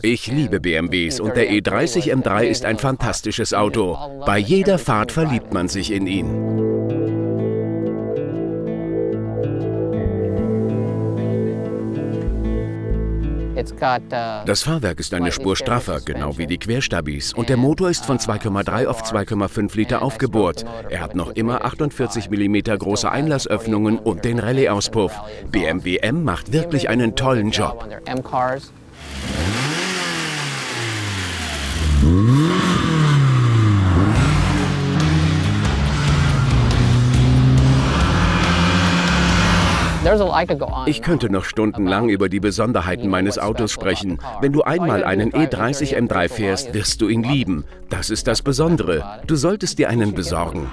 Ich liebe BMWs und der E30 M3 ist ein fantastisches Auto. Bei jeder Fahrt verliebt man sich in ihn. Das Fahrwerk ist eine Spur straffer, genau wie die Querstabis. Und der Motor ist von 2,3 auf 2,5 Liter aufgebohrt. Er hat noch immer 48 mm große Einlassöffnungen und den Rallye-Auspuff. BMW M macht wirklich einen tollen Job. Ich könnte noch stundenlang über die Besonderheiten meines Autos sprechen. Wenn du einmal einen E30 M3 fährst, wirst du ihn lieben. Das ist das Besondere. Du solltest dir einen besorgen.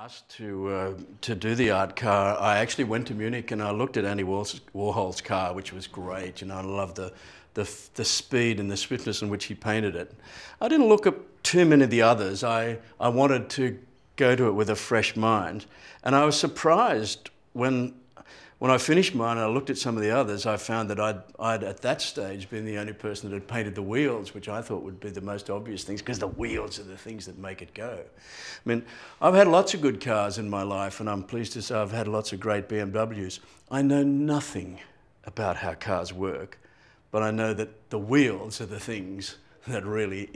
Asked to do the art car, I actually went to Munich and I looked at Andy Warhol's car, which was great. You know, I loved the speed and the swiftness in which he painted it. I didn't look at too many of the others. I wanted to go to it with a fresh mind, and I was surprised when I finished mine and I looked at some of the others. I found that I'd at that stage been the only person that had painted the wheels, which I thought would be the most obvious things, because the wheels are the things that make it go. I mean, I've had lots of good cars in my life, and I'm pleased to say I've had lots of great BMWs. I know nothing about how cars work, but I know that the wheels are the things that really,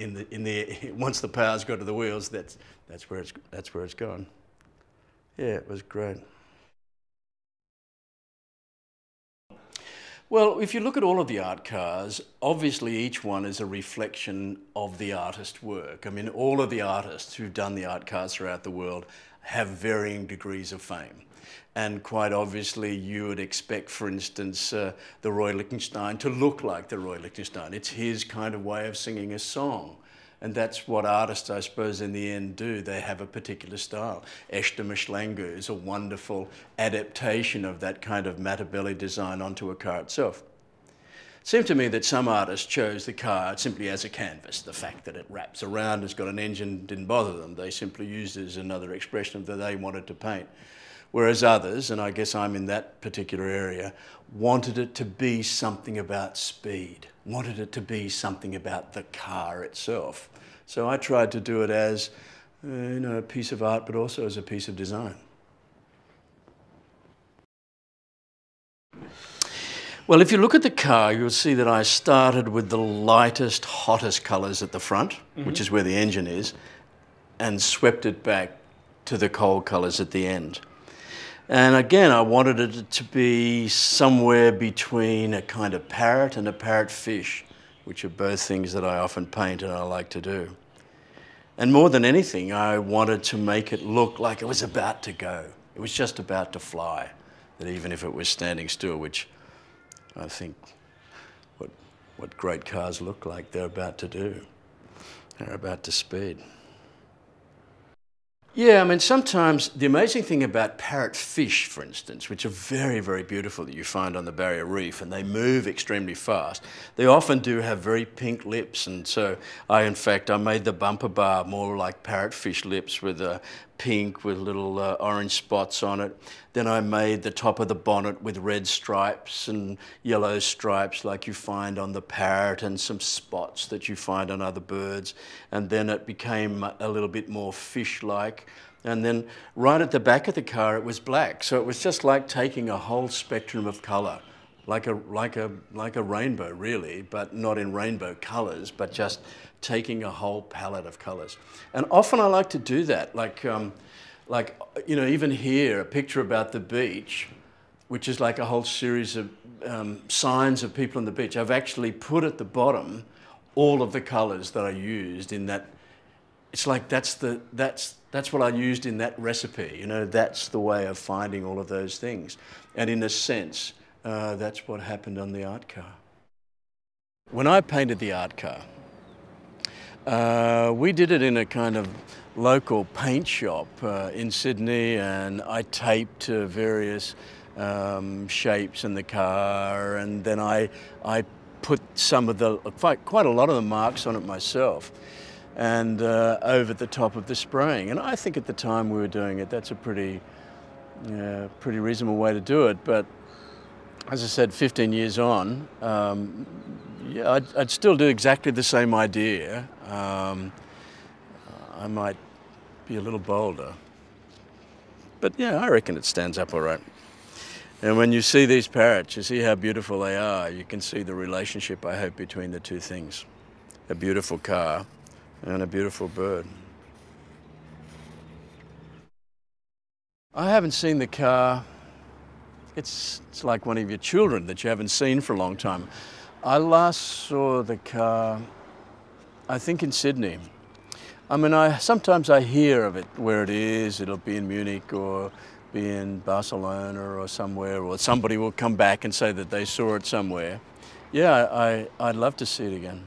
once the power's got to the wheels, that's where it's gone. Yeah, it was great. Well, if you look at all of the art cars, obviously each one is a reflection of the artist's work. I mean, all of the artists who've done the art cars throughout the world have varying degrees of fame. And quite obviously you would expect, for instance, the Roy Lichtenstein to look like the Roy Lichtenstein. It's his kind of way of singing a song. And that's what artists, I suppose, in the end do. They have a particular style. Eshte Michelangelo is a wonderful adaptation of that kind of Matabelli design onto a car itself. It seemed to me that some artists chose the car simply as a canvas. The fact that it wraps around, it's got an engine, didn't bother them. They simply used it as another expression that they wanted to paint. Whereas others, and I guess I'm in that particular area, wanted it to be something about speed, wanted it to be something about the car itself. So I tried to do it as a piece of art, but also as a piece of design. Well, if you look at the car, you'll see that I started with the lightest, hottest colours at the front, which is where the engine is, and swept it back to the cold colours at the end. And again, I wanted it to be somewhere between a kind of parrot and a parrotfish, which are both things that I often paint and I like to do. And more than anything, I wanted to make it look like it was about to go. It was just about to fly, that even if it was standing still, which I think what great cars look like, they're about to do. They're about to speed. Yeah, I mean, sometimes the amazing thing about parrotfish, for instance, which are very, very beautiful that you find on the Barrier Reef, and they move extremely fast, they often do have very pink lips. And so I made the bumper bar more like parrotfish lips with pink with little orange spots on it. Then I made the top of the bonnet with red stripes and yellow stripes like you find on the parrot, and some spots that you find on other birds. And then it became a little bit more fish-like. And then right at the back of the car, it was black. So it was just like taking a whole spectrum of colour, like a rainbow, really, but not in rainbow colours, but just taking a whole palette of colours. And often I like to do that, even here, a picture about the beach, which is like a whole series of signs of people on the beach. I've actually put at the bottom all of the colours that I used in that. It's like that's what I used in that recipe. You know, that's the way of finding all of those things. And in a sense, that's what happened on the art car. When I painted the art car, we did it in a kind of local paint shop in Sydney, and I taped various shapes in the car, and then I put some of quite a lot of the marks on it myself, and over the top of the spraying. And I think at the time we were doing it, that's a pretty reasonable way to do it. But as I said, 15 years on, yeah, I'd still do exactly the same idea. I might be a little bolder. But yeah, I reckon it stands up all right. And when you see these parrots, you see how beautiful they are. You can see the relationship, I hope, between the two things. A beautiful car and a beautiful bird. I haven't seen the car. It's like one of your children that you haven't seen for a long time. I last saw the car, I think, in Sydney. I mean, sometimes I hear of it, where it is. It'll be in Munich or be in Barcelona or somewhere, or somebody will come back and say that they saw it somewhere. Yeah, I'd love to see it again.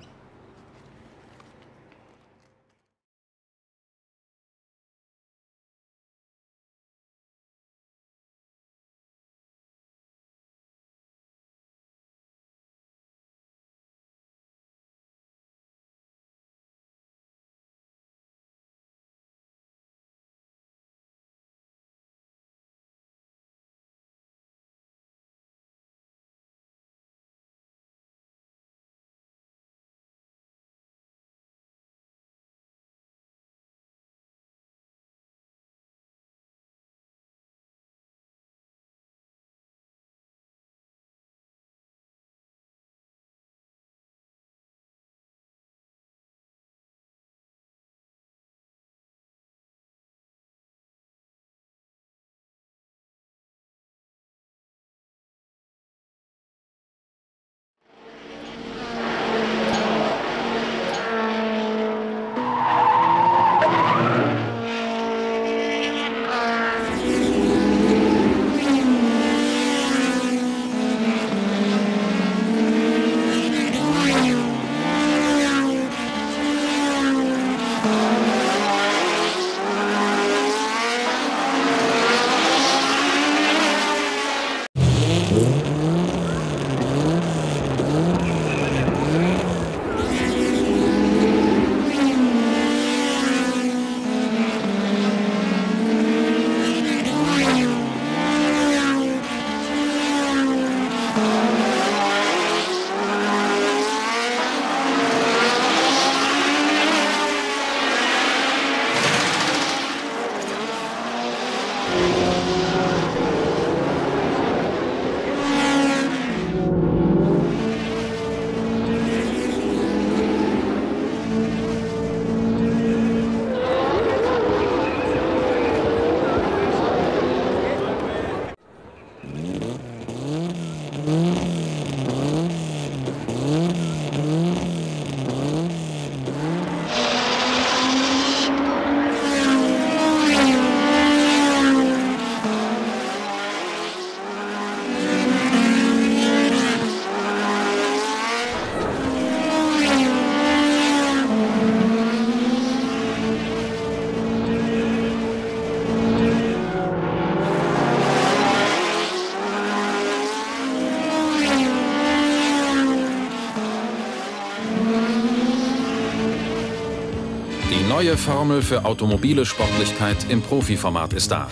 Die neue Formel für automobile Sportlichkeit im Profiformat ist da.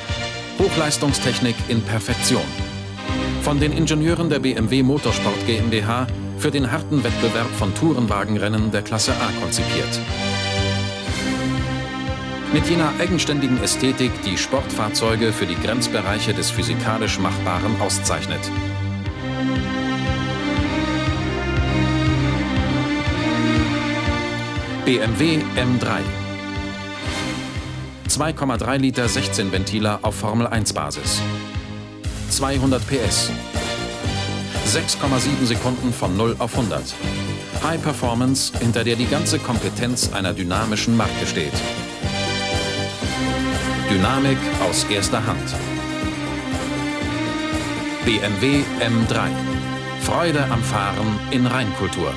Hochleistungstechnik in Perfektion. Von den Ingenieuren der BMW Motorsport GmbH für den harten Wettbewerb von Tourenwagenrennen der Klasse A konzipiert. Mit jener eigenständigen Ästhetik, die Sportfahrzeuge für die Grenzbereiche des physikalisch Machbaren auszeichnet. BMW M3. 2,3 Liter 16-Ventiler auf Formel-1-Basis. 200 PS. 6,7 Sekunden von 0 auf 100. High Performance, hinter der die ganze Kompetenz einer dynamischen Marke steht. Dynamik aus erster Hand. BMW M3. Freude am Fahren in Reinkultur.